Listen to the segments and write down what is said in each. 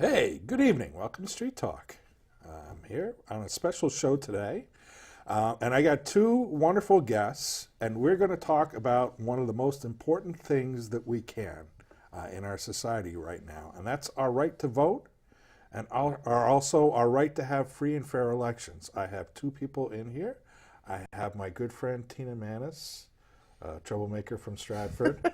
Hey, good evening. Welcome to Street Talk. I'm here on a special show today, and I got two wonderful guests, and we're going to talk about one of the most important things that we can in our society right now, and that's our right to vote and also our right to have free and fair elections. I have two people in here. I have my good friend Tina Manus, troublemaker from Stratford,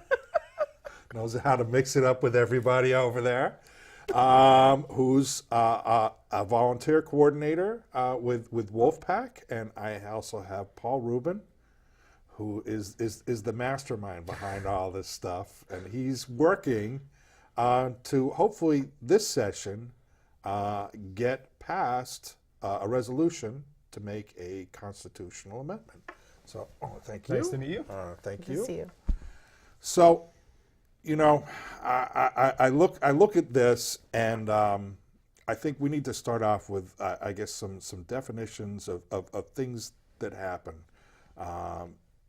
knows how to mix it up with everybody over there. Who's a volunteer coordinator with Wolf Pac, and I also have Paul Rubin, who is the mastermind behind all this stuff, and he's working to hopefully this session get past a resolution to make a constitutional amendment. So, thank you. Nice to meet you. Thank Good you. to see you. So, you know, I look at this, and I think we need to start off with, I guess, some definitions of things that happen.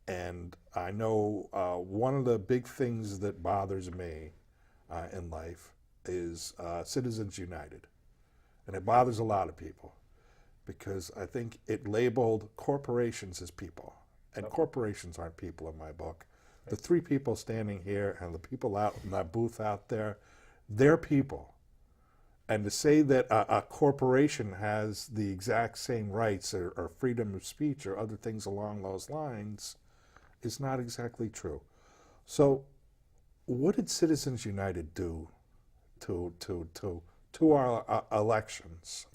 And I know one of the big things that bothers me in life is Citizens United. And it bothers a lot of people because I think it labeled corporations as people. And corporations aren't people in my book. The three people standing here and the people out in that booth out there, they're people. And to say that a corporation has the exact same rights or freedom of speech or other things along those lines is not exactly true. So what did Citizens United do to our elections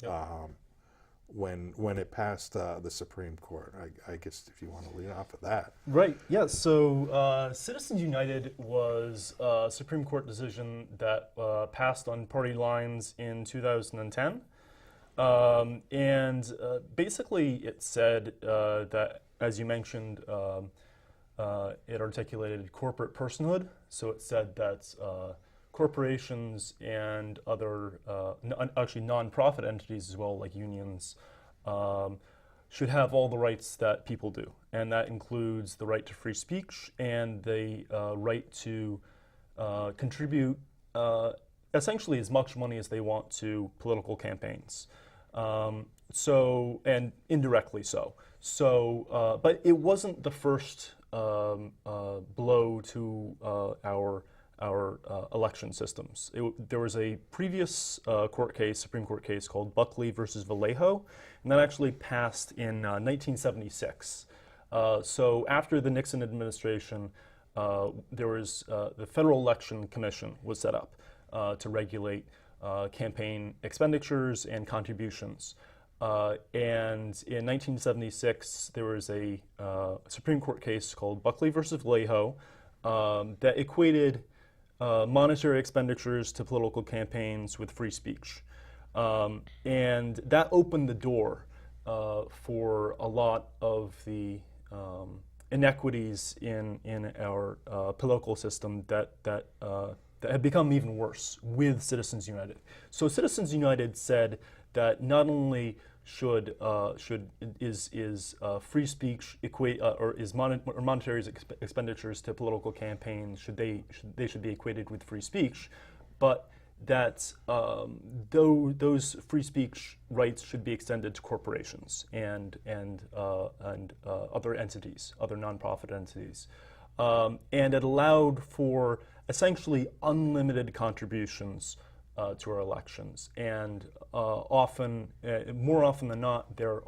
when it passed the Supreme Court? I guess if you want to lead off of that. Right, yeah, so Citizens United was a Supreme Court decision that passed on party lines in 2010. And basically it said that, as you mentioned, it articulated corporate personhood. So it said that corporations and other, actually nonprofit entities as well, like unions, should have all the rights that people do. And that includes the right to free speech and the right to contribute essentially as much money as they want to political campaigns. And indirectly so. So, but it wasn't the first blow to our election systems. There was a previous Supreme Court case called Buckley versus Vallejo, and that actually passed in 1976. So after the Nixon administration, there was the Federal Election Commission was set up to regulate campaign expenditures and contributions. And in 1976, there was a Supreme Court case called Buckley versus Vallejo that equated monetary expenditures to political campaigns with free speech. And that opened the door for a lot of the inequities in our political system that have become even worse with Citizens United. So Citizens United said that not only is free speech equate or is monetary expenditures to political campaigns should be equated with free speech, but that those free speech rights should be extended to corporations and other entities, other nonprofit entities, and it allowed for essentially unlimited contributions to our elections, and more often than not, they're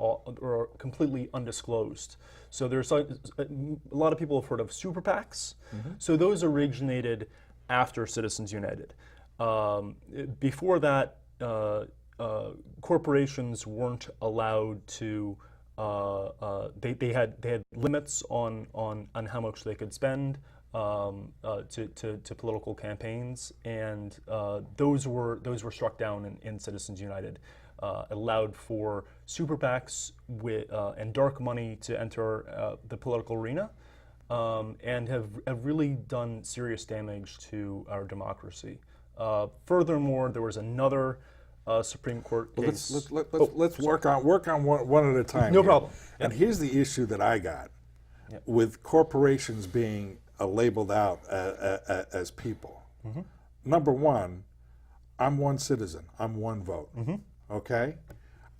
completely undisclosed. So there's a lot of people have heard of super PACs. Mm-hmm. So those originated after Citizens United. Before that, corporations weren't allowed to. They had limits on how much they could spend to political campaigns, and those were struck down in Citizens United. Allowed for super PACs and dark money to enter the political arena, and have really done serious damage to our democracy. Furthermore, there was another Supreme Court case. Let's work on one at a time. No here. problem. And here's the issue that I got with corporations being labeled out as people. Mm-hmm. Number one, I'm one citizen. I'm one vote. Okay?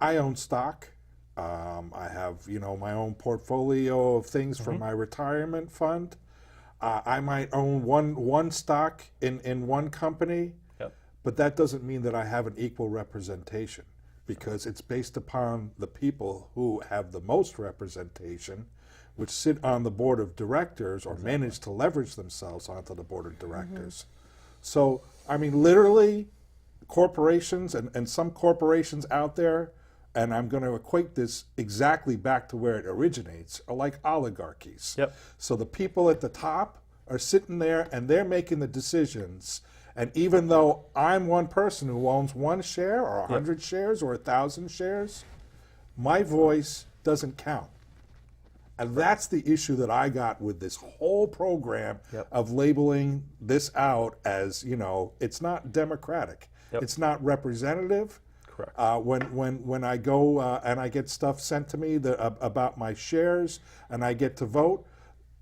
I own stock. I have, my own portfolio of things for my retirement fund. I might own one stock in one company, Yep. but that doesn't mean that I have an equal representation, because it's based upon the people who have the most representation, which sit on the board of directors or manage to leverage themselves onto the board of directors. So, I mean, literally, corporations and some corporations out there, and I'm going to equate this exactly back to where it originates, are like oligarchies. Yep. So the people at the top are sitting there and they're making the decisions. And even though I'm one person who owns one share or 100 shares or 1,000 shares, my voice doesn't count. And that's the issue that I got with this whole program of labeling this out as, it's not democratic. It's not representative. Correct. When I go and I get stuff sent to me about my shares and I get to vote,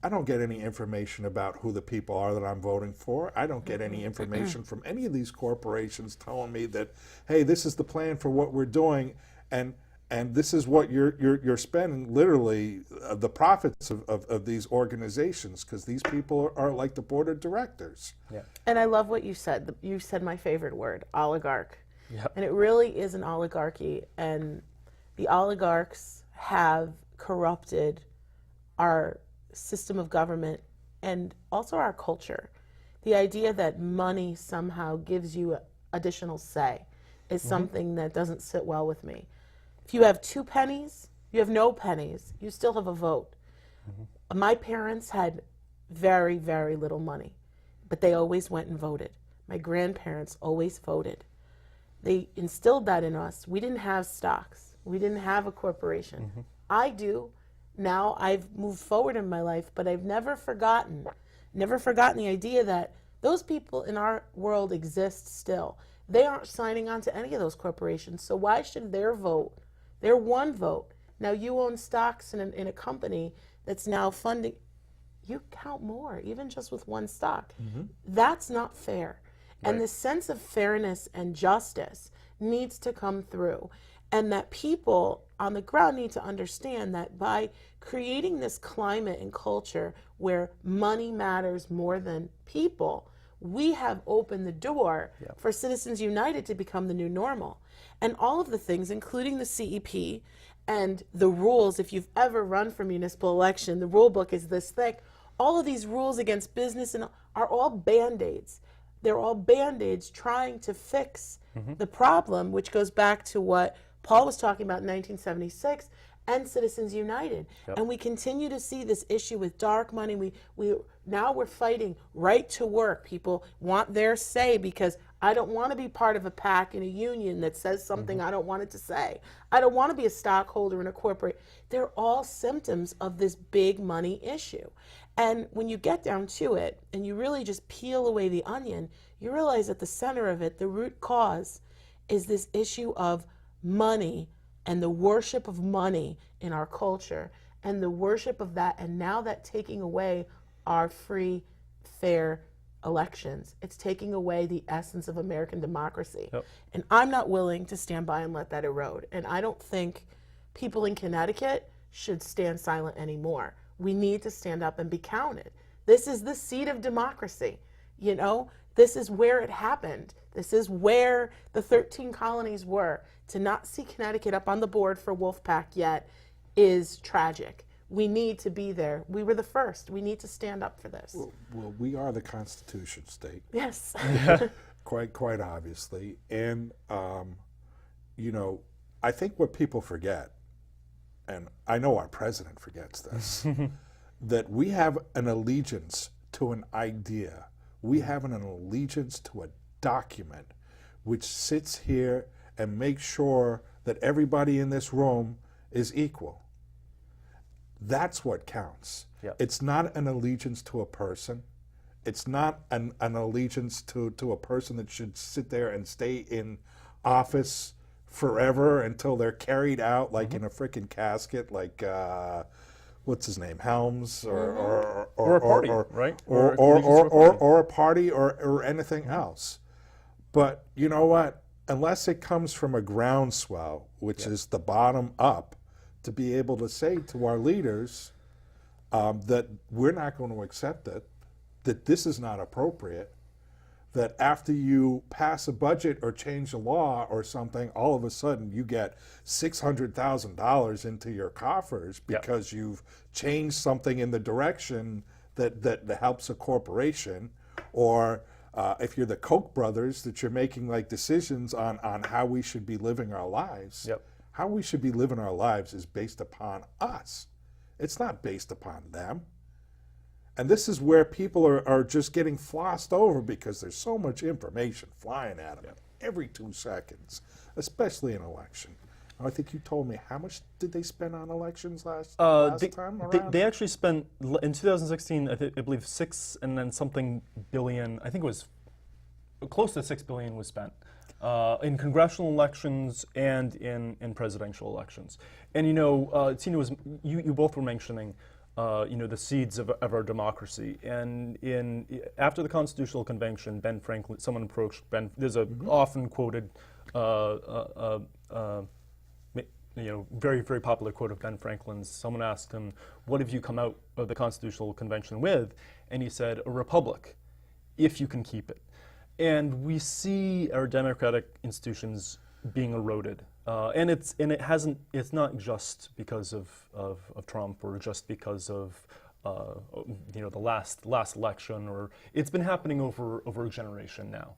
I don't get any information about who the people are that I'm voting for. I don't get any information from any of these corporations telling me that, hey, this is the plan for what we're doing, and this is what you're spending, literally, the profits of these organizations, because these people are like the board of directors. Yeah. And I love what you said. You said my favorite word, oligarch. Yep. And it really is an oligarchy. And the oligarchs have corrupted our system of government and also our culture. The idea that money somehow gives you additional say is something that doesn't sit well with me. If you have 2 pennies, you have no pennies, you still have a vote. My parents had very, very little money, but they always went and voted. My grandparents always voted. They instilled that in us. We didn't have stocks. We didn't have a corporation. I do. Now I've moved forward in my life, but I've never forgotten the idea that those people in our world exist still. They aren't signing on to any of those corporations, so why should their vote, their one vote, now you own stocks in a company that's now funding, you count more, even just with one stock. That's not fair. And the sense of fairness and justice needs to come through. And that people on the ground need to understand that by creating this climate and culture where money matters more than people, we have opened the door for Citizens United to become the new normal. And all of the things, including the CEP and the rules, if you've ever run for municipal election, the rule book is this thick. All of these rules against business are all Band-Aids. They're all Band-Aids trying to fix the problem, which goes back to what Paul was talking about in 1976 and Citizens United. And we continue to see this issue with dark money. Now we're fighting right to work. People want their say because I don't want to be part of a PAC in a union that says something I don't want it to say. I don't want to be a stockholder in a corporate. They're all symptoms of this big money issue. And when you get down to it and you really just peel away the onion, you realize at the center of it, the root cause is this issue of money and the worship of money in our culture and the worship of that. And now that taking away our free, fair elections, it's taking away the essence of American democracy. And I'm not willing to stand by and let that erode. And I don't think people in Connecticut should stand silent anymore. We need to stand up and be counted. This is the seat of democracy. This is where it happened. This is where the 13 colonies were. To not see Connecticut up on the board for Wolf Pac yet is tragic. We need to be there. We were the first. We need to stand up for this. Well, we are the Constitution state. Yes. Quite obviously. And, I think what people forget, and I know our president forgets this, that we have an allegiance to an idea. We have an allegiance to a document which sits here and makes sure that everybody in this room is equal. That's what counts. It's not an allegiance to a person. It's not an allegiance to a person that should sit there and stay in office forever until they're carried out like in a freaking casket, like what's his name, Helms, or a party, right? Or a party or anything else. But you know what? Unless it comes from a groundswell, which is the bottom up, to be able to say to our leaders that we're not going to accept it, that this is not appropriate, that after you pass a budget or change a law or something, all of a sudden you get $600,000 into your coffers because you've changed something in the direction that helps a corporation, or if you're the Koch brothers, that you're making like decisions on how we should be living our lives. How we should be living our lives is based upon us. It's not based upon them. And this is where people are just getting flossed over because there's so much information flying at them every 2 seconds, especially an election. I think you told me, how much did they spend on elections last time around? They actually spent, in 2016, I believe 6 and then something billion, I think it was close to 6 billion was spent in congressional elections and in presidential elections. And you know, Tina, you both were mentioning you know, the seeds of our democracy. And after the Constitutional Convention, Ben Franklin, someone approached Ben. There's a often quoted, you know, very, very popular quote of Ben Franklin's. Someone asked him, "What have you come out of the Constitutional Convention with?" And he said, "A republic, if you can keep it." And we see our democratic institutions being eroded. And it's not just because of Trump or just because of you know, the last election, or it's been happening over a generation now.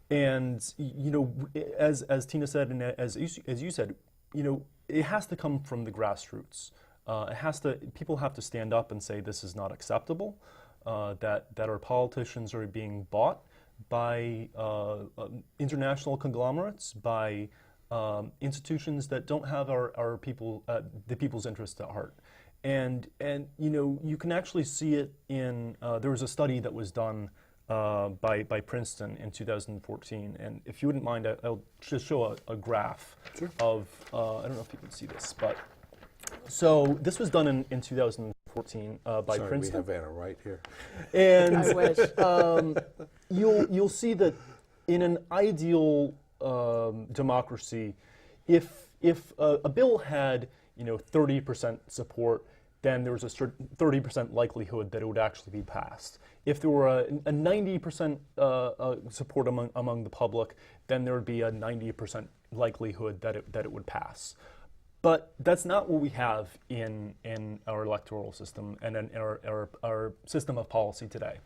And you know, as Tina said, and as you said, you know, it has to come from the grassroots. People have to stand up and say this is not acceptable. That our politicians are being bought by international conglomerates, by institutions that don't have our people, the people's interests at heart. And you know, you can actually see it in, there was a study that was done by Princeton in 2014. And if you wouldn't mind, I'll just show a graph of, I don't know if you can see this, but so this was done in 2014 by Sorry, Princeton. we have Anna right here. And I wish. you'll see that in an ideal democracy, if a bill had, you know, 30% support, then there was a certain 30% likelihood that it would actually be passed. If there were a 90% support among the public, then there would be a 90% likelihood that it would pass. But that's not what we have in our electoral system and in our system of policy today.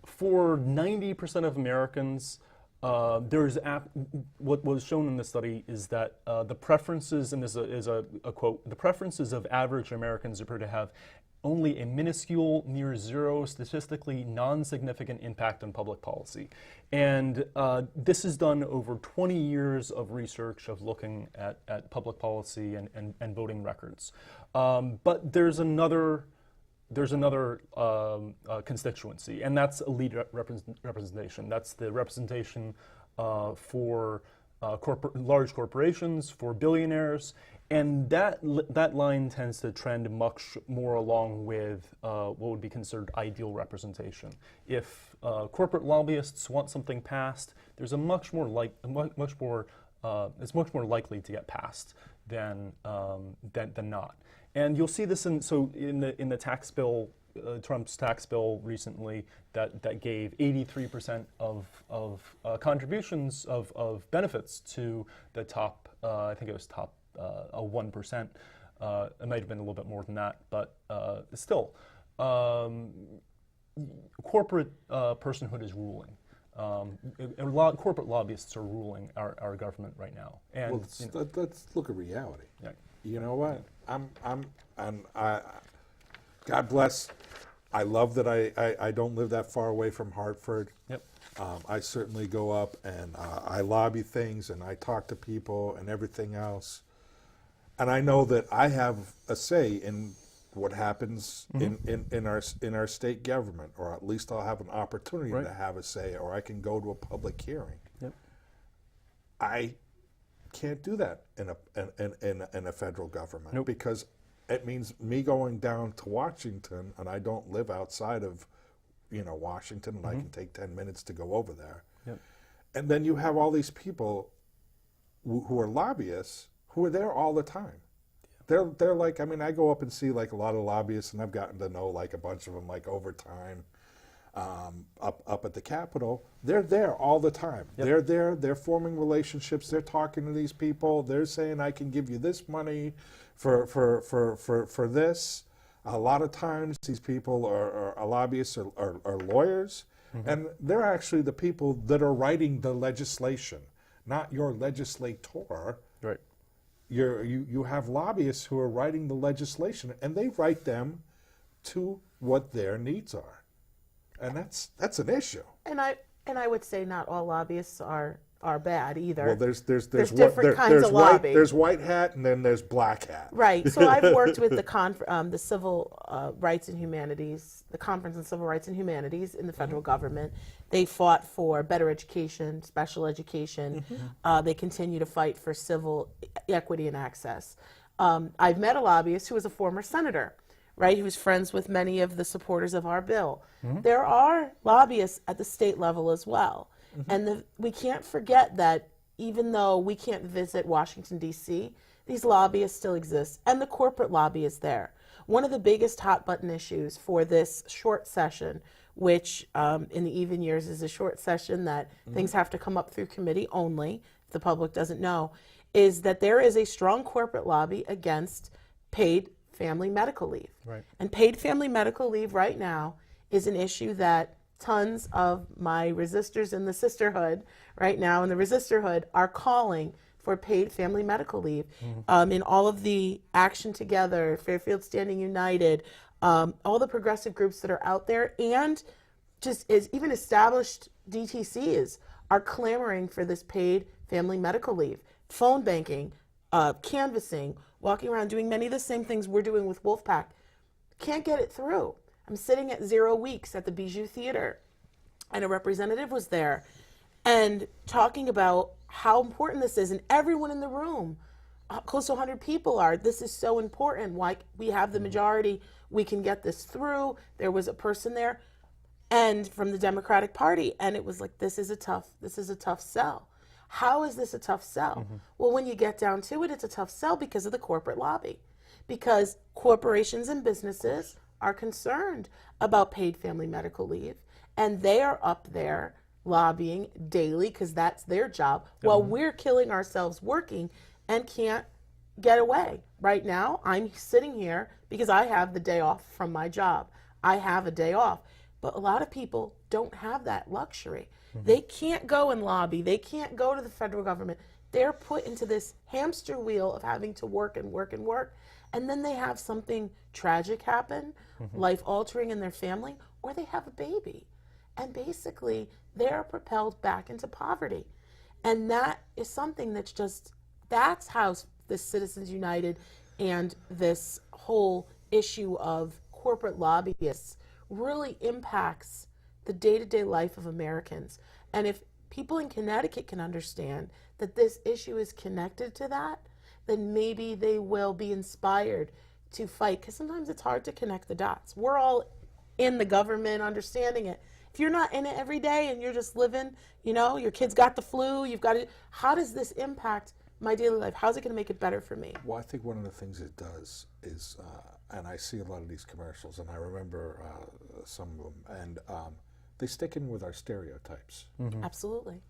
For 90% of Americans, what was shown in this study is that the preferences, and this is a quote, the preferences of average Americans appear to have only a minuscule, near zero, statistically non-significant impact on public policy. And this is done over 20 years of research of looking at public policy and voting records. But there's another constituency, and that's elite representation. That's the representation for large corporations, for billionaires, and that line tends to trend much more along with what would be considered ideal representation. If corporate lobbyists want something passed, there's it's much more likely to get passed than not. And you'll see this in the tax bill, Trump's tax bill recently that gave 83% of contributions of benefits to the top, I think it was top 1%. It might have been a little bit more than that, but still, corporate personhood is ruling. Corporate lobbyists are ruling our government right now. And Well, let's look at reality. Yeah. You know what? God bless. I love that I don't live that far away from Hartford. Yep. I certainly go up and I lobby things and I talk to people and everything else. And I know that I have a say in what happens in our state government, or at least I'll have an opportunity to have a say, or I can go to a public hearing. Yep. I can't do that in a federal government because it means me going down to Washington, and I don't live outside of Washington, and I can take 10 minutes to go over there. Yep. And then you have all these people who are lobbyists who are there all the time. They're like, I mean, I go up and see like a lot of lobbyists, and I've gotten to know like a bunch of them like over time. Up at the Capitol, they're there all the time. Yep. They're there. They're forming relationships. They're talking to these people. They're saying, "I can give you this money for this." A lot of times, these people are lobbyists or lawyers, and they're actually the people that are writing the legislation, not your legislator. Right. You have lobbyists who are writing the legislation, and they write them to what their needs are. And that's an issue. And I would say not all lobbyists are bad either. Well, there's different kinds of lobby. There's white hat, and then there's black hat. Right. So I've worked with the Civil Rights and Humanities, the Conference on Civil Rights and Humanities in the federal government. They fought for better education, special education. They continue to fight for civil equity and access. I've met a lobbyist who was a former senator, right? He was friends with many of the supporters of our bill. There are lobbyists at the state level as well. And we can't forget that even though we can't visit Washington, D.C., these lobbyists still exist, and the corporate lobby is there. One of the biggest hot button issues for this short session, which in the even years is a short session that things have to come up through committee only, if the public doesn't know, is that there is a strong corporate lobby against paid family medical leave. Right. And paid family medical leave right now is an issue that tons of my resistors in the sisterhood right now in the resistorhood are calling for paid family medical leave. In all of the Action Together, Fairfield Standing United, all the progressive groups that are out there, and just is even established DTCs are clamoring for this paid family medical leave. Phone banking, canvassing, walking around doing many of the same things we're doing with Wolf Pac. Can't get it through. I'm sitting at 0 weeks at the Bijou Theater, and a representative was there and talking about how important this is, and everyone in the room, close to 100 people are, this is so important. Why we have the majority, we can get this through. There was a person there and from the Democratic Party, and it was like, this is a tough sell. How is this a tough sell? Well, when you get down to it, it's a tough sell because of the corporate lobby. Because corporations and businesses are concerned about paid family medical leave, and they are up there lobbying daily because that's their job, while we're killing ourselves working and can't get away. Right now, I'm sitting here because I have the day off from my job. I have a day off. But a lot of people don't have that luxury. They can't go and lobby. They can't go to the federal government. They're put into this hamster wheel of having to work and work and work. And then they have something tragic happen, life-altering in their family, or they have a baby. And basically, they're propelled back into poverty. And that is something that's just, that's how this Citizens United and this whole issue of corporate lobbyists really impacts the day-to-day life of Americans. And if people in Connecticut can understand that this issue is connected to that, then maybe they will be inspired to fight. Because sometimes it's hard to connect the dots. We're all in the government understanding it. If you're not in it every day and you're just living, you know, your kid's got the flu, you've got it. How does this impact my daily life? How's it going to make it better for me? Well, I think one of the things it does is, and I see a lot of these commercials, and I remember some of them, and they stick in with our stereotypes. Absolutely.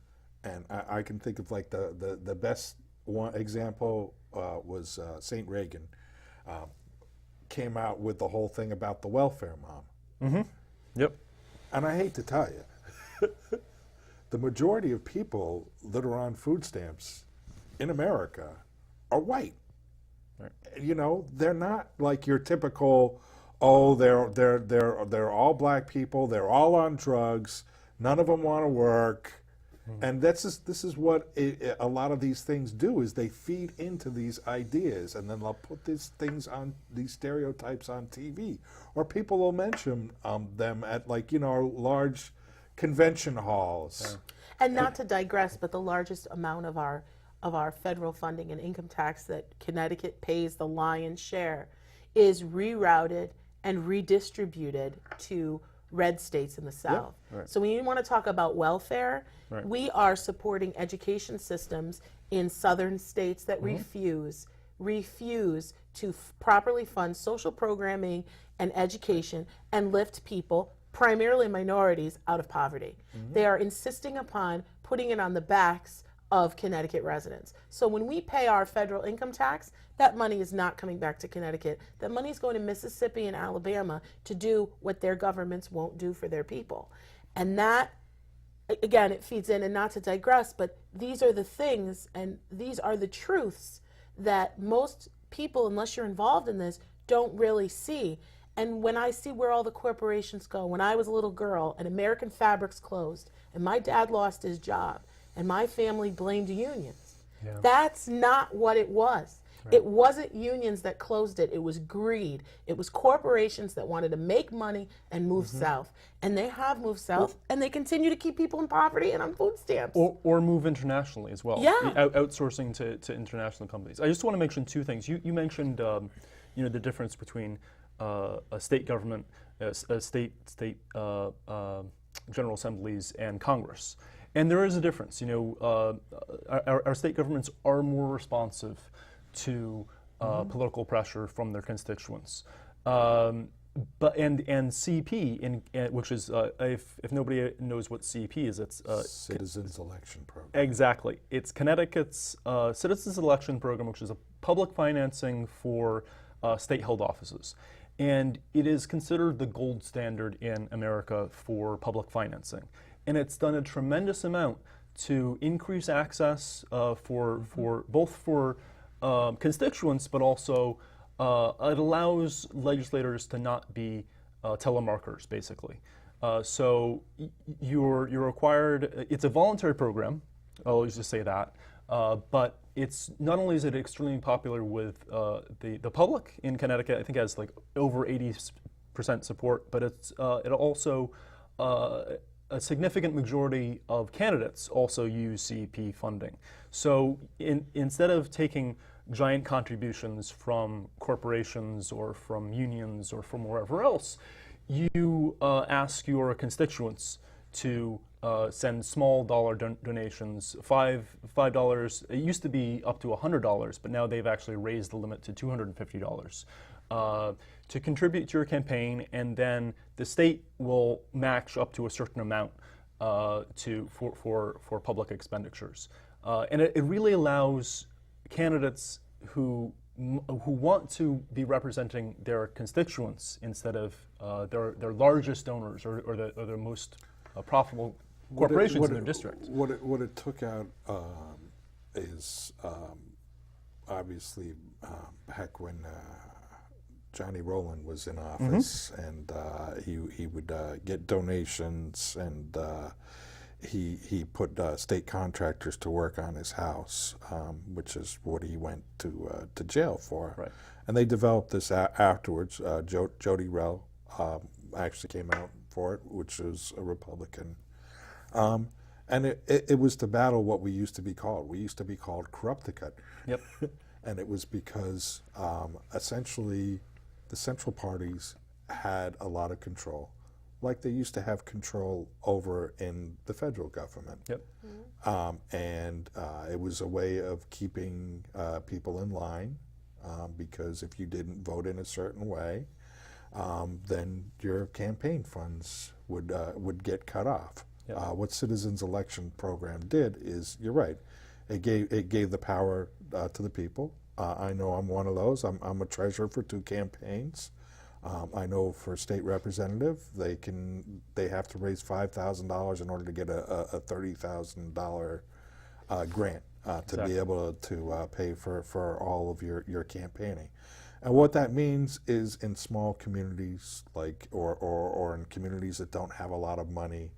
And I can think of like the best one example was St. Reagan came out with the whole thing about the welfare mom. Yep. And I hate to tell you, the majority of people that are on food stamps in America are white. Right. You know, they're not like your typical, oh, they're all black people, they're all on drugs, none of them want to work. And this is what a lot of these things do, is they feed into these ideas, and then they'll put these things on, these stereotypes on TV, or people will mention them at, like, you know, large convention halls. And not to digress, but the largest amount of our federal funding and income tax that Connecticut pays, the lion's share, is rerouted and redistributed to red states in the South. right. So when you want to talk about welfare, Right. we are supporting education systems in southern states that refuse to properly fund social programming and education and lift people, primarily minorities, out of poverty. They are insisting upon putting it on the backs of Connecticut residents. So when we pay our federal income tax, that money is not coming back to Connecticut. That money is going to Mississippi and Alabama to do what their governments won't do for their people. And that, again, it feeds in, and not to digress, but these are the things and these are the truths that most people, unless you're involved in this, don't really see. And when I see where all the corporations go, when I was a little girl and American Fabrics closed and my dad lost his job and my family blamed unions, that's not what it was. It wasn't unions that closed it. It was greed. It was corporations that wanted to make money and move south. And they have moved south, and they continue to keep people in poverty and on food stamps. Or move internationally as well. Yeah. Outsourcing to international companies. I just want to mention two things. You mentioned the difference between a state government, state general assemblies, and Congress. And there is a difference. Our state governments are more responsive to political pressure from their constituents. But CEP, which is if nobody knows what CEP is, it's Citizens Election Program. Exactly. It's Connecticut's Citizens Election Program, which is a public financing for state-held offices. And it is considered the gold standard in America for public financing. And it's done a tremendous amount to increase access for constituents, but also it allows legislators to not be telemarketers, basically. So you're required. It's a voluntary program. I'll always just say that. But it's not only is it extremely popular with the public in Connecticut. I think it has like over 80% support, but it also a significant majority of candidates also use CEP funding. So instead of taking giant contributions from corporations or from unions or from wherever else, you ask your constituents to send small dollar donations, $5. It used to be up to $100, but now they've actually raised the limit to $250 to contribute to your campaign, and then the state will match up to a certain amount for public expenditures. And it really allows candidates who want to be representing their constituents instead of their largest donors or their most profitable corporations in their district. What it took out is obviously back when Johnny Rowland was in office, and he would get donations, and he put state contractors to work on his house, which is what he went to jail for. Right. And they developed this afterwards. Jody Rell actually came out for it, which was a Republican. And it was to battle what we used to be called. We used to be called Corrupticate. Yep. And it was because essentially the central parties had a lot of control, like they used to have control over in the federal government. Yep. And it was a way of keeping people in line, because if you didn't vote in a certain way, then your campaign funds would get cut off. Yep. What Citizens Election Program did is, you're right, it gave the power to the people. I know I'm one of those. I'm a treasurer for 2 campaigns. I know for state representative, they have to raise $5,000 in order to get a $30,000 grant to be able to pay for all of your campaigning. And what that means is, in small communities or in communities that don't have a lot of money,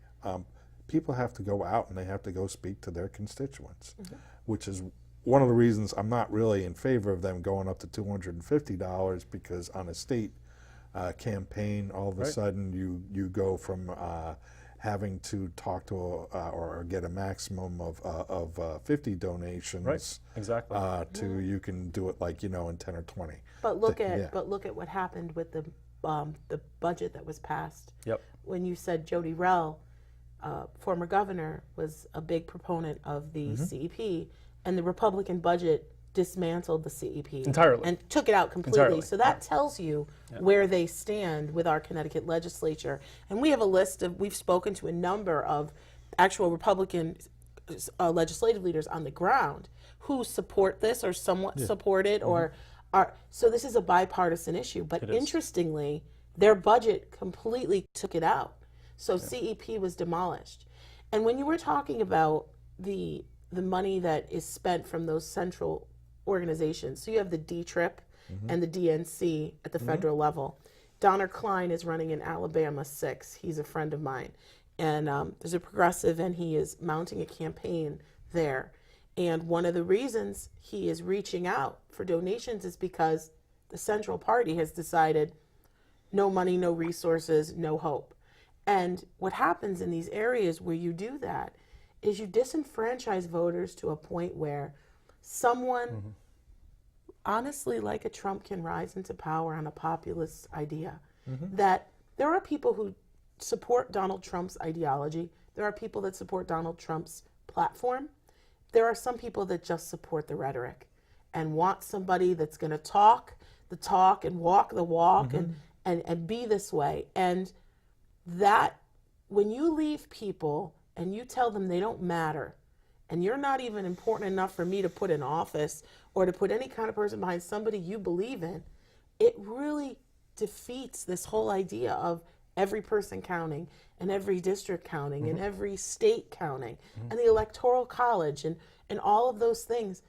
people have to go out and they have to go speak to their constituents, which is one of the reasons I'm not really in favor of them going up to $250, because on a state campaign, all of a sudden you go from having to talk to or get a maximum of 50 donations, Exactly. to you can do it in 10 or 20. But look at what happened with the the budget that was passed. Yep. When you said Jody Rell, former governor, was a big proponent of the CEP, and the Republican budget dismantled the CEP Entirely. and took it out completely. Entirely. So that tells you where they stand with our Connecticut legislature. And we have a list of, we've spoken to a number of actual Republican legislative leaders on the ground who support this or somewhat support it or are. So this is a bipartisan issue. But interestingly, their budget completely took it out. So CEP was demolished. And when you were talking about the money that is spent from those central organizations, so you have the D-TRIP and the DNC at the federal level. Donner Klein is running in Alabama 6. He's a friend of mine. And there's a progressive, and he is mounting a campaign there. And one of the reasons he is reaching out for donations is because the Central Party has decided no money, no resources, no hope. And what happens in these areas where you do that is you disenfranchise voters to a point where someone, honestly, like a Trump, can rise into power on a populist idea. That there are people who support Donald Trump's ideology. There are people that support Donald Trump's platform. There are some people that just support the rhetoric and want somebody that's going to talk the talk and walk the walk and be this way. And that, when you leave people and you tell them they don't matter, and you're not even important enough for me to put in office or to put any kind of person behind somebody you believe in, it really defeats this whole idea of every person counting and every district counting and every state counting and the electoral college and all of those things.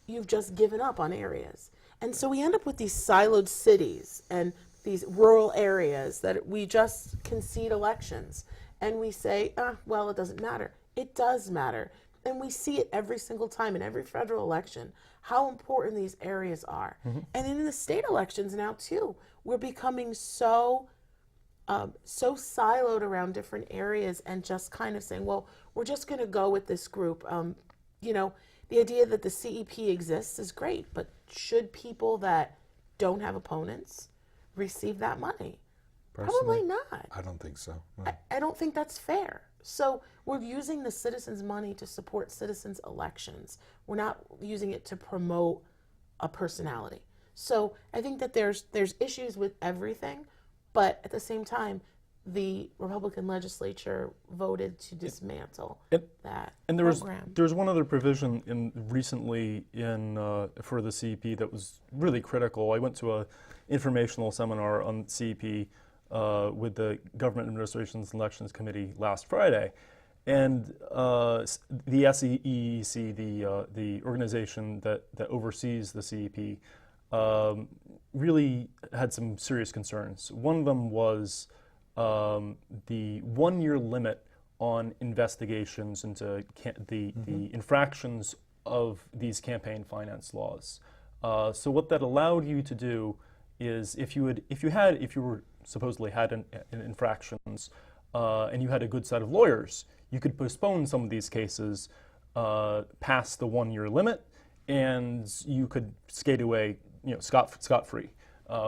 You've just given up on areas. And so we end up with these siloed cities and these rural areas that we just concede elections. And we say, well, it doesn't matter. It does matter. And we see it every single time in every federal election, how important these areas are. And in the state elections now, too, we're becoming so siloed around different areas and just kind of saying, well, we're just going to go with this group. The idea that the CEP exists is great, but should people that don't have opponents receive that money? Probably not. I don't think so. No. I don't think that's fair. So we're using the citizens' money to support citizens' elections. We're not using it to promote a personality. So I think that there's issues with everything, but at the same time, the Republican legislature voted to dismantle that and program. There was one other provision recently for the CEP that was really critical. I went to an informational seminar on CEP with the Government Administration's Elections Committee last Friday, and the SEEC, the organization that oversees the CEP, really had some serious concerns. One of them was the 1-year limit on investigations into the infractions of these campaign finance laws. So what that allowed you to do is, if you were supposedly had infractions and you had a good set of lawyers, you could postpone some of these cases past the 1-year limit, and you could skate away, scot-free.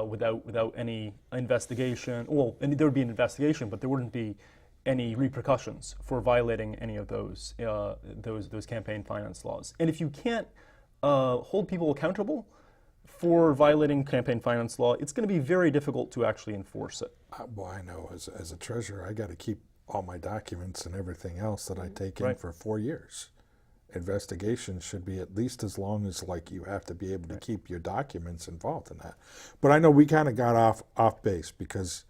Without any investigation. Well, and there would be an investigation, but there wouldn't be any repercussions for violating any of those campaign finance laws. And if you can't hold people accountable for violating campaign finance law, it's going to be very difficult to actually enforce it. Well, I know as a treasurer, I got to keep all my documents and everything else that I take in for 4 years. Investigation should be at least as long as you have to be able to keep your documents involved in that. But I know we kind of got off base because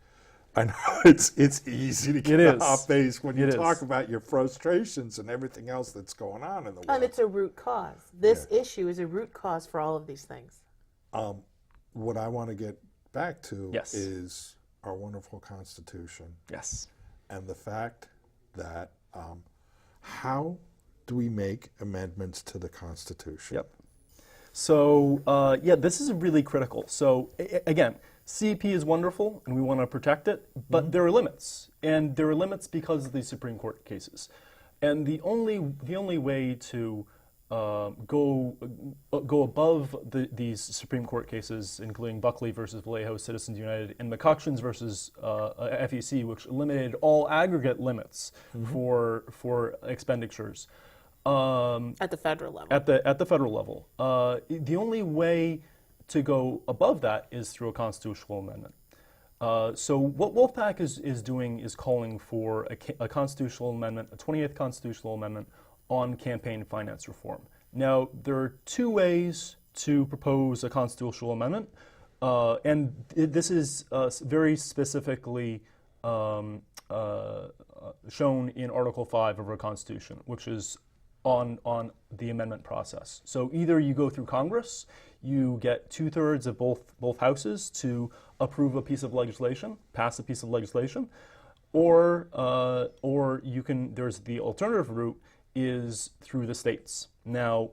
I know it's easy to get off base when you talk about your frustrations and everything else that's going on in the world. And it's a root cause. This issue is a root cause for all of these things. What I want to get back to is our wonderful Constitution. Yes. And the fact that how do we make amendments to the Constitution? Yep. So, this is really critical. So, again, CEP is wonderful, and we want to protect it, but there are limits. And there are limits because of these Supreme Court cases. And the only way to go above these Supreme Court cases, including Buckley versus Vallejo, Citizens United, and McCutcheons versus FEC, which eliminated all aggregate limits for expenditures. At the federal level. At the federal level, the only way to go above that is through a constitutional amendment. So what Wolf Pac is doing is calling for a constitutional amendment, a 28th constitutional amendment on campaign finance reform. Now, there are two ways to propose a constitutional amendment, and this is very specifically shown in Article 5 of our Constitution, which is on the amendment process. So either you go through Congress, you get 2/3 of both houses to approve a piece of legislation, pass a piece of legislation, or you can. There's the alternative route is through the states. Now,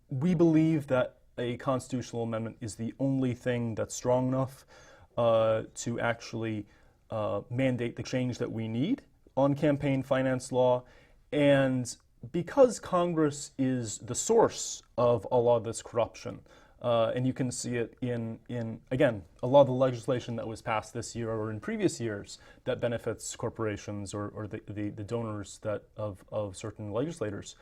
we believe that a constitutional amendment is the only thing that's strong enough to actually mandate the change that we need on campaign finance law, and because Congress is the source of a lot of this corruption, and you can see it in again, a lot of the legislation that was passed this year or in previous years that benefits corporations or the donors of certain legislators.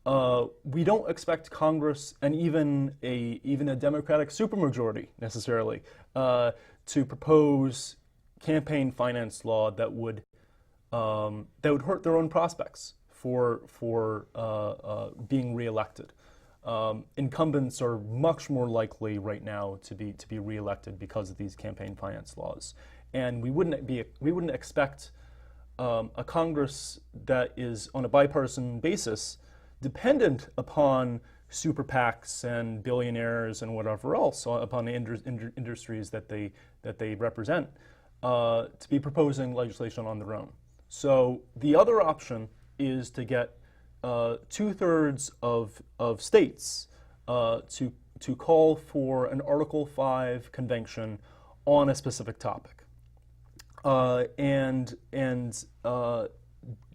We don't expect Congress and even a Democratic supermajority necessarily to propose campaign finance law that would hurt their own prospects for being reelected. Incumbents are much more likely right now to be reelected because of these campaign finance laws, and we wouldn't expect a Congress that is on a bipartisan basis dependent upon super PACs and billionaires and whatever else, upon the industries that they represent, to be proposing legislation on their own. So the other option is to get 2/3 of states to call for an Article 5 convention on a specific topic, and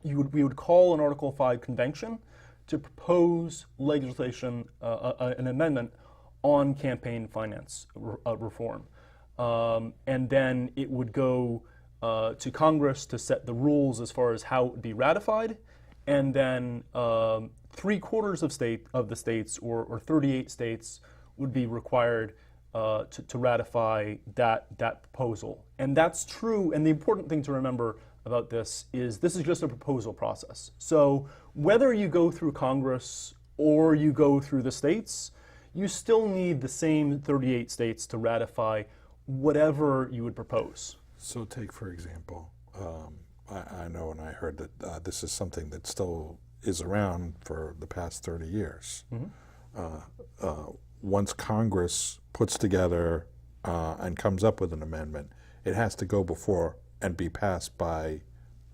we would call an Article 5 convention to propose legislation, an amendment on campaign finance reform, and then it would go to Congress to set the rules as far as how it would be ratified. And then 3/4 of the states, or 38 states, would be required to ratify that proposal. And that's true. And the important thing to remember about this is just a proposal process. So whether you go through Congress or you go through the states, you still need the same 38 states to ratify whatever you would propose. So take, for example, I know and I heard that this is something that still is around for the past 30 years. Once Congress puts together and comes up with an amendment, it has to go before and be passed by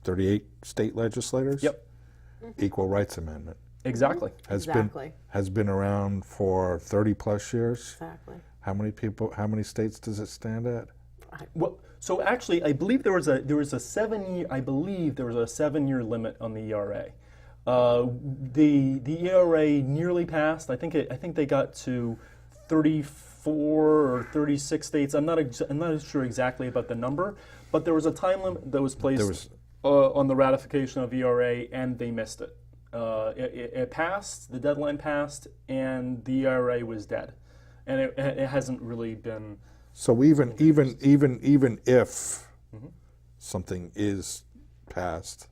38 state legislators? Yep. Equal Rights Amendment. Exactly. Has been around for 30 plus years. Exactly. How many states does it stand at? Well, so actually, I believe there was a 7-year limit on the ERA. The ERA nearly passed. I think they got to 34 or 36 states. I'm not sure exactly about the number, but there was a time limit that was placed on the ratification of ERA, and they missed it. It passed. The deadline passed, and the ERA was dead, and it hasn't really been. So even if something is passed,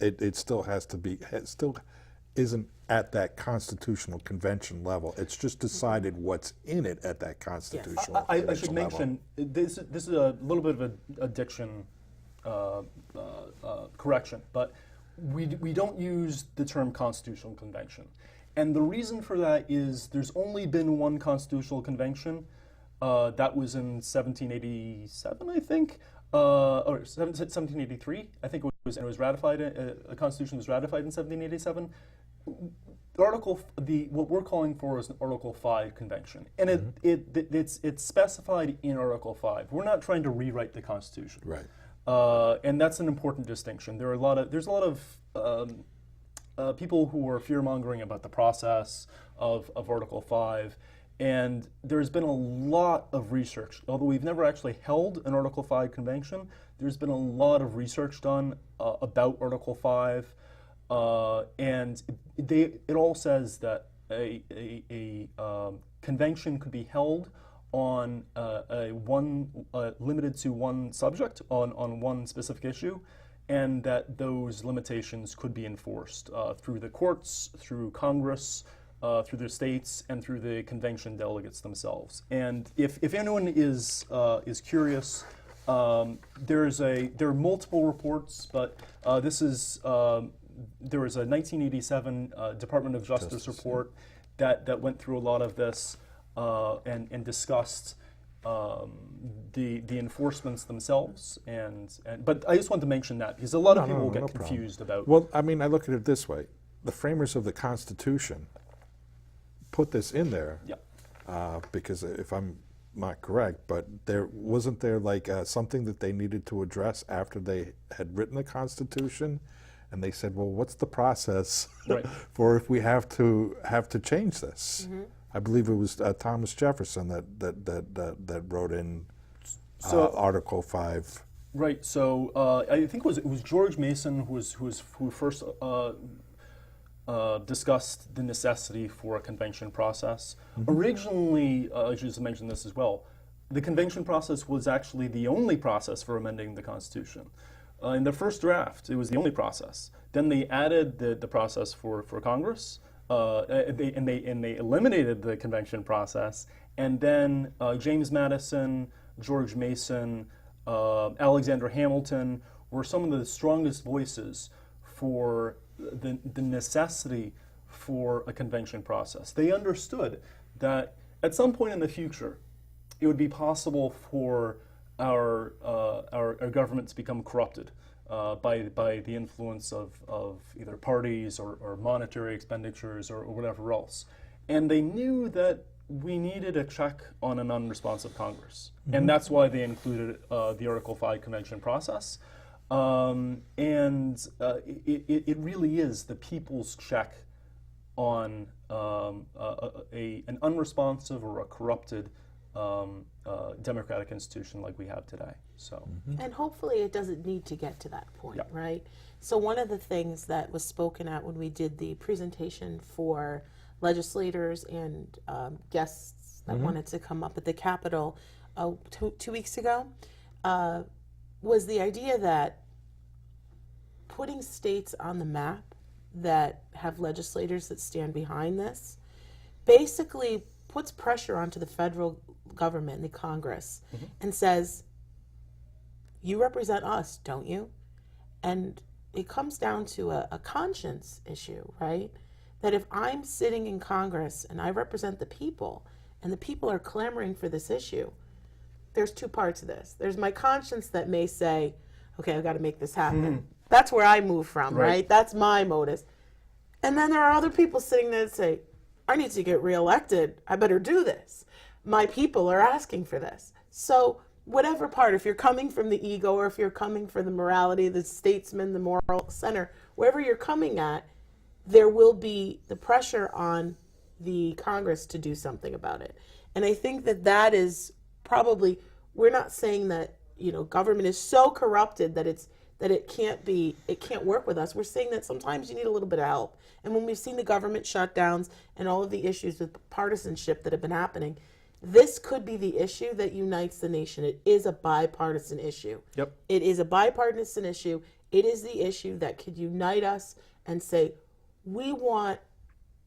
it still has to be. It still isn't at that constitutional convention level. It's just decided what's in it at that constitutional. I should mention this is a little bit of a diction correction, but we don't use the term constitutional convention, and the reason for that is there's only been one constitutional convention. That was in 1787, I think, or 1783. I think it was ratified. The Constitution was ratified in 1787. What we're calling for is an Article 5 convention, and it's specified in Article 5. We're not trying to rewrite the Constitution, Right. And that's an important distinction. There's a lot of people who were fear-mongering about the process of Article 5. And there's been a lot of research. Although we've never actually held an Article 5 convention, there's been a lot of research done about Article 5. And it all says that a convention could be held on limited to one subject, on one specific issue, and that those limitations could be enforced through the courts, through Congress, through the states, and through the convention delegates themselves. And if anyone is curious, there are multiple reports, but this is there was a 1987 Department of Justice report that went through a lot of this and discussed the enforcements themselves. But I just wanted to mention that because a lot of people get confused about. Well, I mean, I look at it this way: the framers of the Constitution put this in there because, if I'm not correct, but wasn't there like something that they needed to address after they had written the Constitution, and they said, well, what's the process for if we have to change this? Mm-hmm. I believe it was Thomas Jefferson that wrote in Article 5. Right. So I think it was George Mason who first discussed the necessity for a convention process. Mm-hmm. Originally, I should just mention this as well, the convention process was actually the only process for amending the Constitution. In the first draft, it was the only process. Then they added the process for Congress, and they eliminated the convention process. And then James Madison, George Mason, Alexander Hamilton were some of the strongest voices for the necessity for a convention process. They understood that at some point in the future, it would be possible for our government to become corrupted by the influence of either parties or monetary expenditures or whatever else. And they knew that we needed a check on an unresponsive Congress. Mm-hmm. And that's why they included the Article 5 convention process. It really is the people's check on an unresponsive or a corrupted democratic institution like we have today. So, and hopefully it doesn't need to get to that point, right? So one of the things that was spoken at when we did the presentation for legislators and guests that wanted to come up at the Capitol 2 weeks ago was the idea that putting states on the map that have legislators that stand behind this basically puts pressure onto the federal government and the Congress and says, you represent us, don't you? And it comes down to a conscience issue, right? That if I'm sitting in Congress and I represent the people and the people are clamoring for this issue, there's two parts of this. There's my conscience that may say, okay, I've got to make this happen. That's where I move from, right? That's my modus. And then there are other people sitting there that say, I need to get reelected. I better do this. My people are asking for this. So whatever part, if you're coming from the ego or if you're coming from the morality, the statesman, the moral center, wherever you're coming at, there will be the pressure on the Congress to do something about it. And I think that is probably, we're not saying that, government is so corrupted that it can't work with us. We're saying that sometimes you need a little bit of help. And when we've seen the government shutdowns and all of the issues with partisanship that have been happening, this could be the issue that unites the nation. It is a bipartisan issue. Yep. It is a bipartisan issue. It is the issue that could unite us and say, we want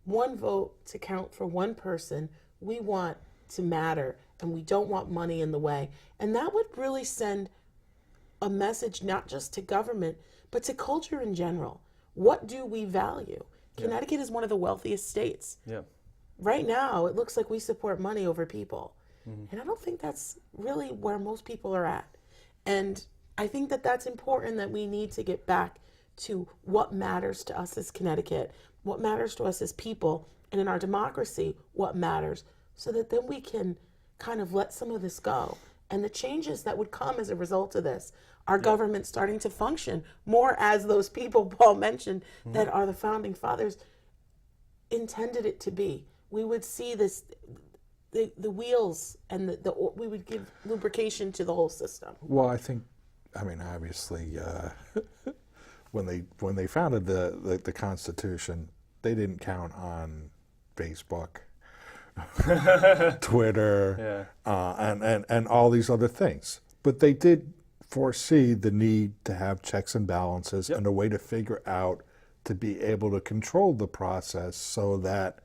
one vote to count for one person. We want to matter, and we don't want money in the way. And that would really send a message not just to government, but to culture in general. What do we value? Connecticut is one of the wealthiest states. Yeah. Right now, it looks like we support money over people. And I don't think that's really where most people are at. And I think that that's important, that we need to get back to what matters to us as Connecticut, what matters to us as people, and in our democracy, what matters, so that then we can kind of let some of this go and the changes that would come as a result of this. Our government starting to function more as those people Paul mentioned that are the founding fathers intended it to be. We would see this, the wheels, and we would give lubrication to the whole system. Well, I mean, obviously, when they founded the Constitution, they didn't count on Facebook, Twitter, and all these other things. But they did foresee the need to have checks and balances and a way to figure out to be able to control the process so that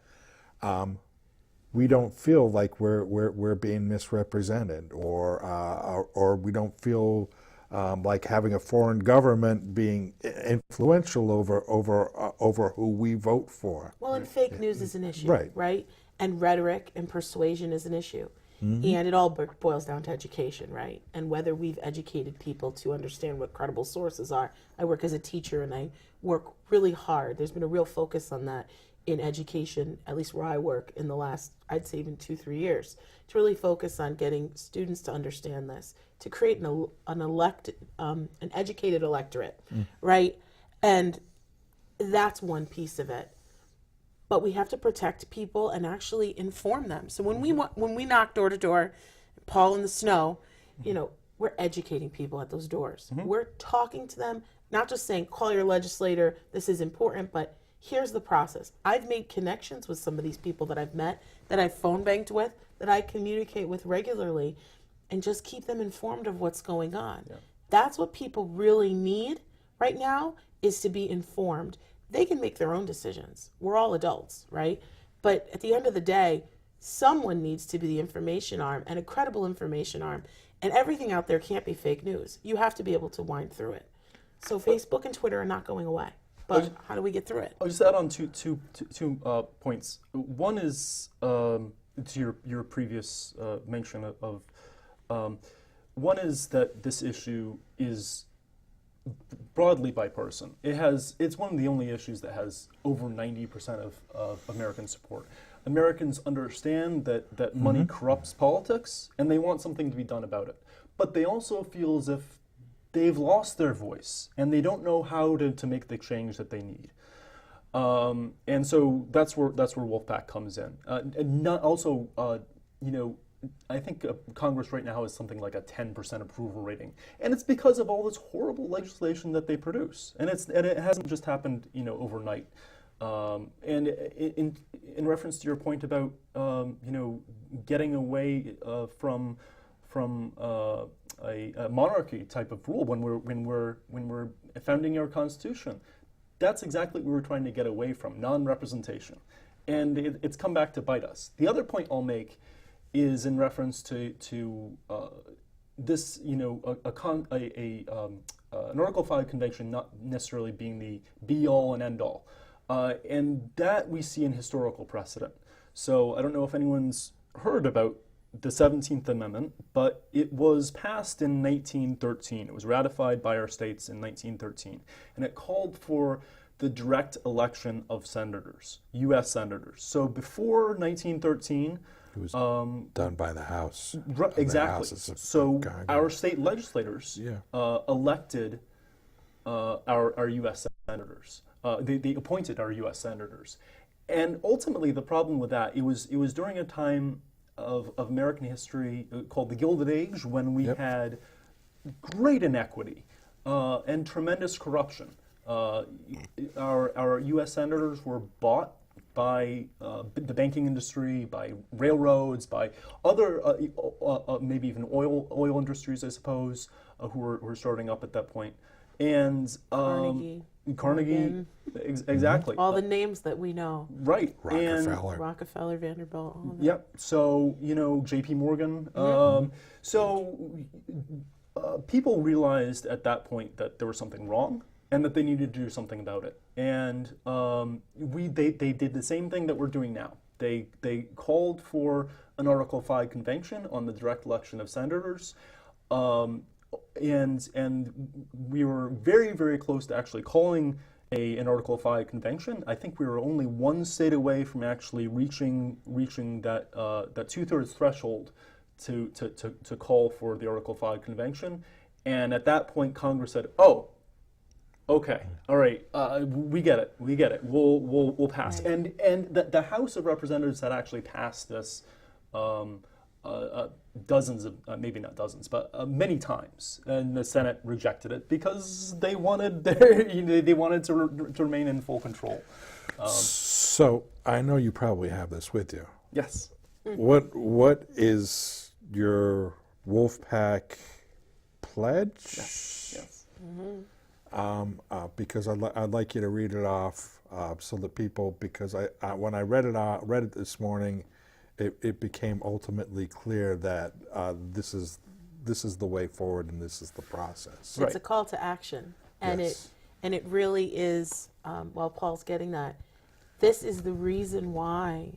we don't feel like we're being misrepresented, or we don't feel like having a foreign government being influential over who we vote for. Well, and fake news is an issue, Right. right? And rhetoric and persuasion is an issue. And it all boils down to education, right? And whether we've educated people to understand what credible sources are. I work as a teacher and I work really hard. There's been a real focus on that in education, at least where I work, in the last, I'd say even 2-3 years, to really focus on getting students to understand this, to create an educated electorate, right? And that's one piece of it. But we have to protect people and actually inform them. So when we knock door to door, Paul in the snow, we're educating people at those doors. We're talking to them, not just saying, call your legislator, this is important, but here's the process. I've made connections with some of these people that I've met, that I've phone banked with, that I communicate with regularly, and just keep them informed of what's going on. Yeah. That's what people really need right now, is to be informed. They can make their own decisions. We're all adults, right? But at the end of the day, someone needs to be the information arm, and a credible information arm. And everything out there can't be fake news. You have to be able to wind through it. So Facebook and Twitter are not going away. But how do we get through it? I'll just add on two points. One is to your previous mention of one is that this issue is broadly bipartisan. It's one of the only issues that has over 90% of American support. Americans understand that money corrupts politics, and they want something to be done about it. But they also feel as if they've lost their voice, and they don't know how to make the change that they need. And so that's where Wolf Pac comes in. And not also, I think Congress right now has something like a 10% approval rating, and it's because of all this horrible legislation that they produce, and it hasn't just happened overnight. And in reference to your point about getting away from a monarchy type of rule when we're founding our Constitution, that's exactly what we were trying to get away from, non-representation, and it's come back to bite us. The other point I'll make is in reference to this, an Article 5 convention not necessarily being the be-all and end-all. And that we see in historical precedent. So I don't know if anyone's heard about the 17th Amendment, but it was passed in 1913. It was ratified by our states in 1913. And it called for the direct election of senators, U.S. senators. So before 1913, it was done by the House. Exactly. So our state legislators elected our U.S. senators. They appointed our U.S. senators. And ultimately, the problem with that, it was during a time of American history called the Gilded Age, when we had great inequity and tremendous corruption. Our U.S. senators were bought by the banking industry, by railroads, by other, maybe even oil industries, I suppose, who were starting up at that point. And Carnegie, exactly. All the names that we know. Right. Rockefeller, Vanderbilt, all of that. Yep. So, J.P. Morgan. People realized at that point that there was something wrong and that they needed to do something about it. And they did the same thing that we're doing now. They called for an Article 5 convention on the direct election of senators. And we were very, very close to actually calling an Article 5 convention. I think we were only one state away from actually reaching that 2/3 threshold to call for the Article 5 convention. And at that point, Congress said, "Oh, okay, all right, we get it, we'll pass." Right. And the House of Representatives had actually passed this dozens of, maybe not dozens, but many times, and the Senate rejected it because they wanted they wanted to remain in full control. So I know you probably have this with you. Yes. What is your Wolf Pac pledge? Yes. Because I'd like you to read it off so that people, because I when I read it this morning, it became ultimately clear that this is the way forward and this is the process. It's a call to action, and Yes. it really is. While Paul's getting that, this is the reason why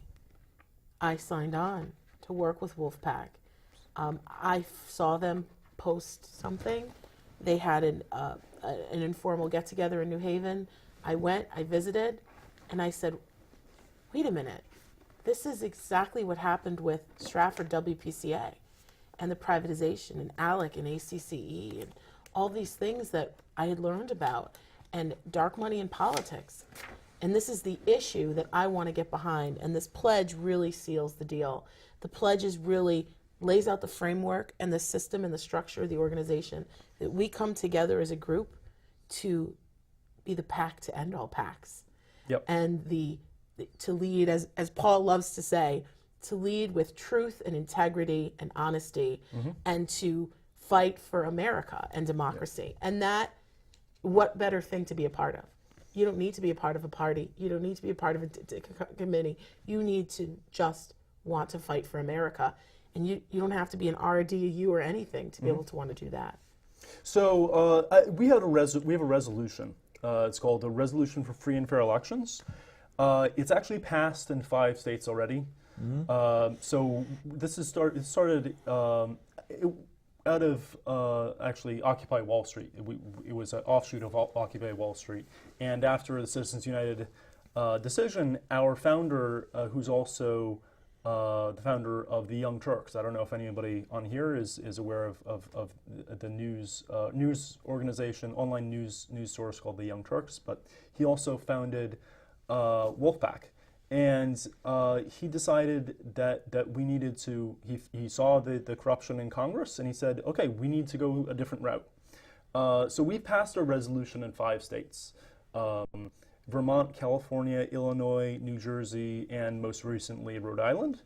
I signed on to work with Wolf Pac. I saw them post something. They had an informal get together in New Haven. I went, I visited, and I said, "Wait a minute. This is exactly what happened with Stratford WPCA and the privatization and ALEC and ACCE and all these things that I had learned about, and dark money in politics. And this is the issue that I want to get behind. And this pledge really seals the deal. The pledge is really lays out the framework and the system and the structure of the organization, that we come together as a group to be the pack to end all packs. Yep. And to lead, as Paul loves to say, to lead with truth and integrity and honesty, and to fight for America and democracy. And that, what better thing to be a part of? You don't need to be a part of a party. You don't need to be a part of a committee. You need to just want to fight for America. And you don't have to be an RDU or anything to be able to want to do that. So we have a resolution. It's called the Resolution for Free and Fair Elections. It's actually passed in 5 states already. So this is started out of actually Occupy Wall Street. It was an offshoot of Occupy Wall Street. And after the Citizens United decision, our founder, who's also the founder of the Young Turks. I don't know if anybody on here is aware of the news organization, online news source called the Young Turks, but he also founded Wolf Pac. And he decided that we needed to, he saw the corruption in Congress, and he said, okay, we need to go a different route. So we passed a resolution in 5 states. Vermont, California, Illinois, New Jersey, and most recently Rhode Island.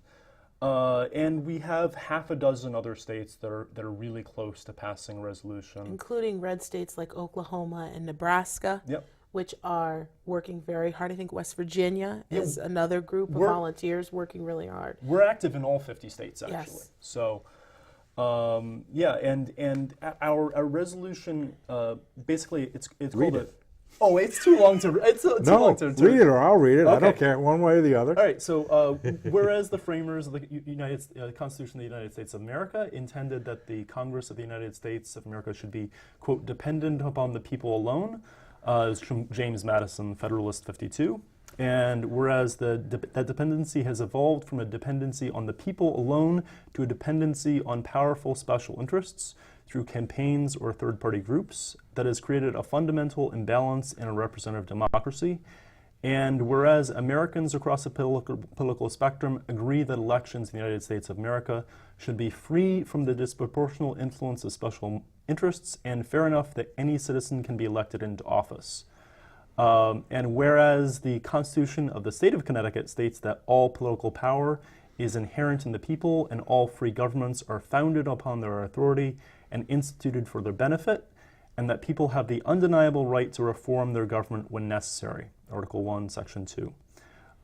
And we have half a dozen other states that are really close to passing a resolution. Including red states like Oklahoma and Nebraska, Yep. which are working very hard. I think West Virginia is another group of volunteers working really hard. We're active in all 50 states, actually. Yes. So, yeah, and our resolution, basically, it's Read called it. Oh, it's too long to. It's too long to. Read it or I'll read it. I don't Okay. care, one way or the other. All right. So, whereas the framers of the Constitution of the United States of America intended that the Congress of the United States of America should be, quote, dependent upon the people alone, is from James Madison, Federalist 52. And whereas that dependency has evolved from a dependency on the people alone to a dependency on powerful special interests through campaigns or third-party groups, that has created a fundamental imbalance in a representative democracy. And whereas Americans across the political spectrum agree that elections in the United States of America should be free from the disproportional influence of special interests and fair enough that any citizen can be elected into office. And whereas the Constitution of the State of Connecticut states that all political power is inherent in the people and all free governments are founded upon their authority and instituted for their benefit, and that people have the undeniable right to reform their government when necessary, Article 1, Section 2.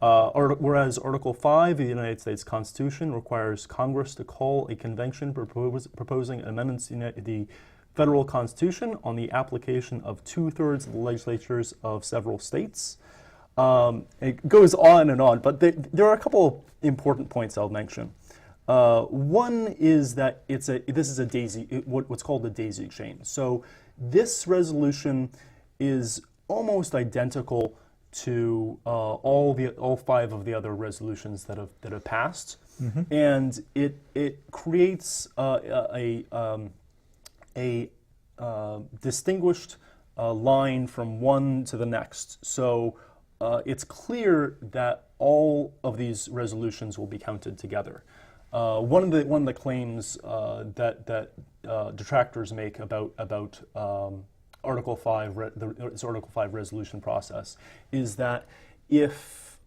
Whereas Article 5 of the United States Constitution requires Congress to call a convention proposing amendments to the federal Constitution on the application of 2/3 of the legislatures of several states. It goes on and on, but there are a couple important points I'll mention. One is that this is a daisy, what's called a daisy chain. So this resolution is almost identical to all 5 of the other resolutions that have passed, and it creates a distinguished line from one to the next. So it's clear that all of these resolutions will be counted together. One of the claims that detractors make about Article 5, this Article 5 resolution process, is that if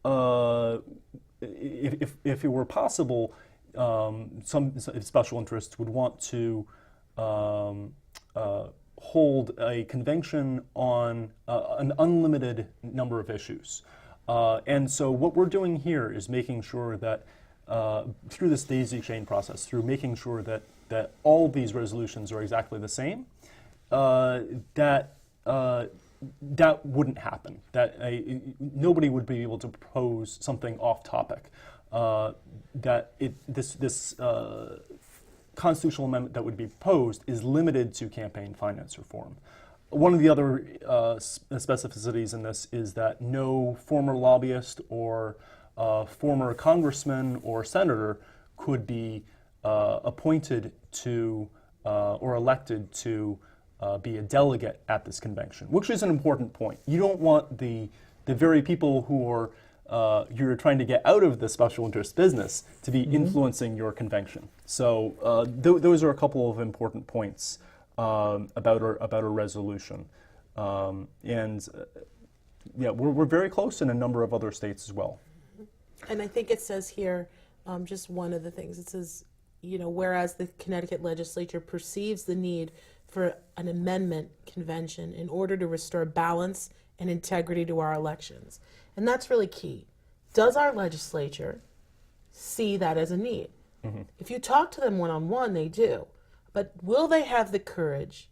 it were possible, some special interests would want to hold a convention on an unlimited number of issues. And so what we're doing here is making sure that through this daisy chain process, through making sure that all of these resolutions are exactly the same, that wouldn't happen. That nobody would be able to propose something off topic. This constitutional amendment that would be proposed is limited to campaign finance reform. One of the other specificities in this is that no former lobbyist or former congressman or senator could be appointed to or elected to be a delegate at this convention, which is an important point. You don't want the very people who are you're trying to get out of the special interest business to be influencing your convention. So those are a couple of important points about our resolution. We're very close in a number of other states as well. And I think it says here, just one of the things, it says, whereas the Connecticut legislature perceives the need for an amendment convention in order to restore balance and integrity to our elections. And that's really key. Does our legislature see that as a need? If you talk to them one-on-one, they do. But will they have the courage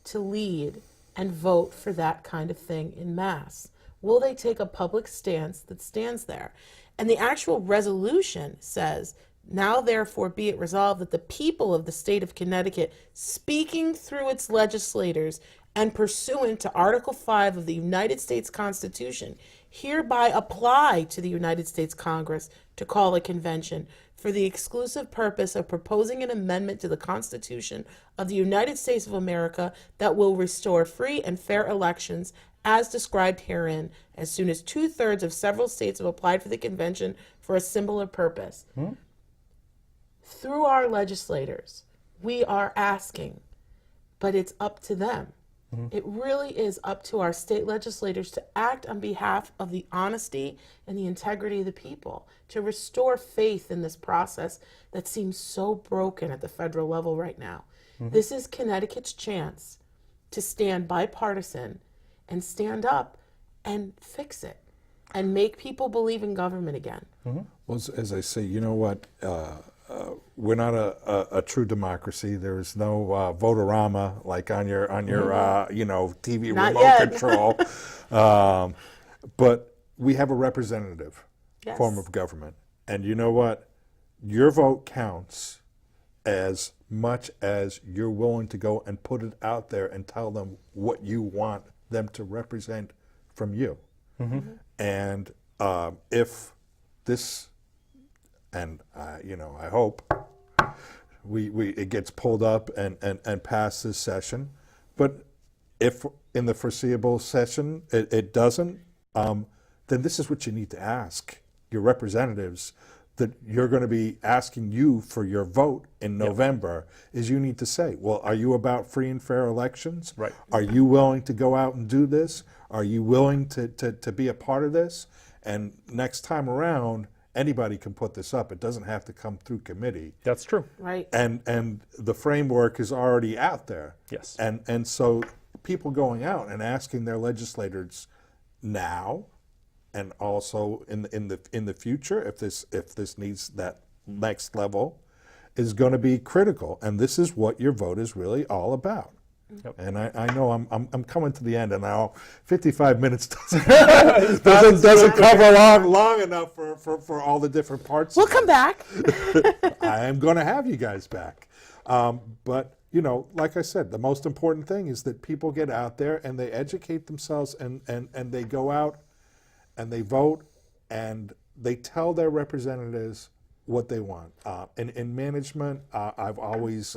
to lead and vote for that kind of thing in mass? Will they take a public stance that stands there? And the actual resolution says, now therefore be it resolved that the people of the state of Connecticut, speaking through its legislators and pursuant to Article 5 of the United States Constitution, hereby apply to the United States Congress to call a convention for the exclusive purpose of proposing an amendment to the Constitution of the United States of America that will restore free and fair elections as described herein, as soon as 2/3 of several states have applied for the convention for a similar purpose. Through our legislators, we are asking, but it's up to them. It really is up to our state legislators to act on behalf of the honesty and the integrity of the people, to restore faith in this process that seems so broken at the federal level right now. This is Connecticut's chance to stand bipartisan and stand up and fix it and make people believe in government again. Well, as I say, you know what? We're not a true democracy. There is no votorama like on your TV Not remote yet. control. But we have a representative Yes. form of government, and you know what? Your vote counts as much as you're willing to go and put it out there and tell them what you want them to represent from you. And if this, and I hope it gets pulled up and passed this session, but if in the foreseeable session it doesn't, then this is what you need to ask your representatives that you're going to be asking you for your vote in November. Is you need to say, well, are you about free and fair elections? Right. Are you willing to go out and do this? Are you willing to be a part of this? And next time around, anybody can put this up. It doesn't have to come through committee. That's true. Right. And the framework is already out there. Yes. And so people going out and asking their legislators now, and also in the future, if this needs that next level, is going to be critical. And this is what your vote is really all about. Yep. And I know I'm coming to the end, and now 55 minutes doesn't cover long enough for all the different parts. We'll come back. I am going to have you guys back. But, like I said, the most important thing is that people get out there and they educate themselves and they go out and they vote, and they tell their representatives what they want. In management, I've always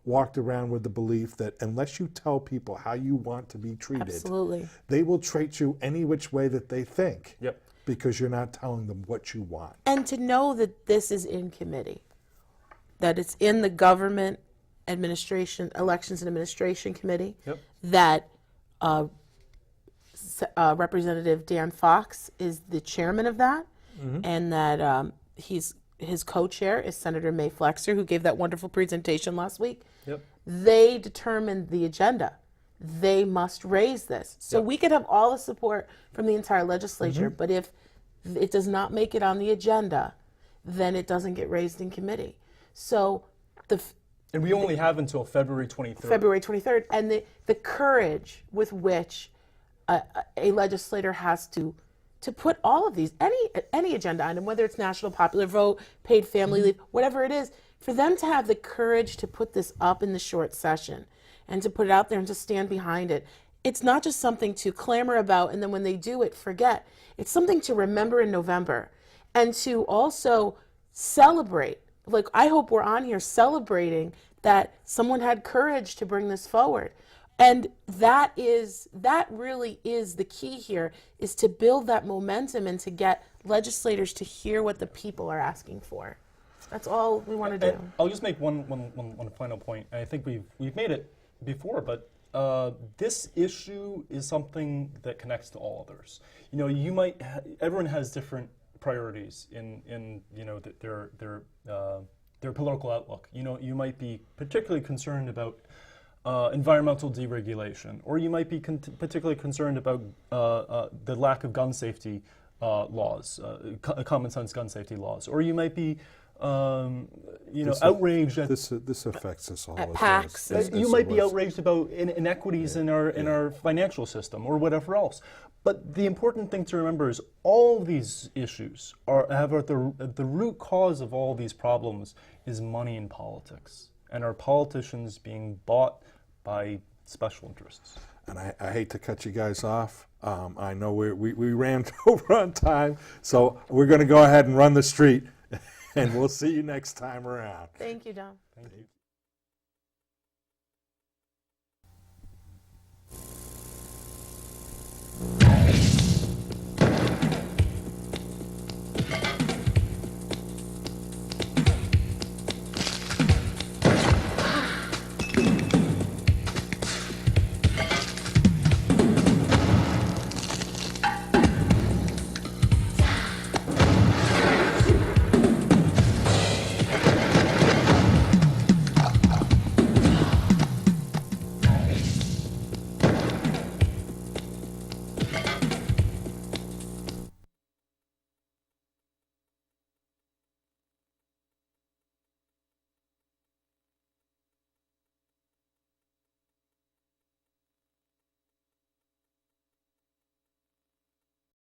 walked around with the belief that unless you tell people how you want to be treated, Absolutely. they will treat you any which way that they think. Yep. Because you're not telling them what you want. And to know that this is in committee, that it's in the government administration, elections and administration committee, Yep. that Representative Dan Fox is the chairman of that, and that his co-chair is Senator May Flexer, who gave that wonderful presentation last week. Yep. They determined the agenda. They must raise this. So we could have all the support from the entire legislature, but if it does not make it on the agenda, then it doesn't get raised in committee. So And we only have until February 23rd. February 23rd, and the courage with which a legislator has to put all of these, any agenda item, whether it's national popular vote, paid family leave, whatever it is, for them to have the courage to put this up in the short session and to put it out there and to stand behind it. It's not just something to clamor about and then when they do it, forget. It's something to remember in November and to also celebrate. Like, I hope we're on here celebrating that someone had courage to bring this forward. And that really is the key here, is to build that momentum and to get legislators to hear what the people are asking for. That's all we want to do. And I'll just make one final point. I think we've made it before, but this issue is something that connects to all others. You know, everyone has different priorities in their political outlook. You know, you might be particularly concerned about environmental deregulation, or you might be particularly concerned about the lack of gun safety laws, common sense gun safety laws, or you might be outraged at This affects us all. At as PACs. as you it might be was. outraged about inequities in our financial system or whatever else. But the important thing to remember is all these issues have at the root cause of all these problems is money in politics, and our politicians being bought by special interests. And I hate to cut you guys off. I know we ran over on time, so we're going to go ahead and run the street, and we'll see you next time around. Thank you, Dom. Thank you.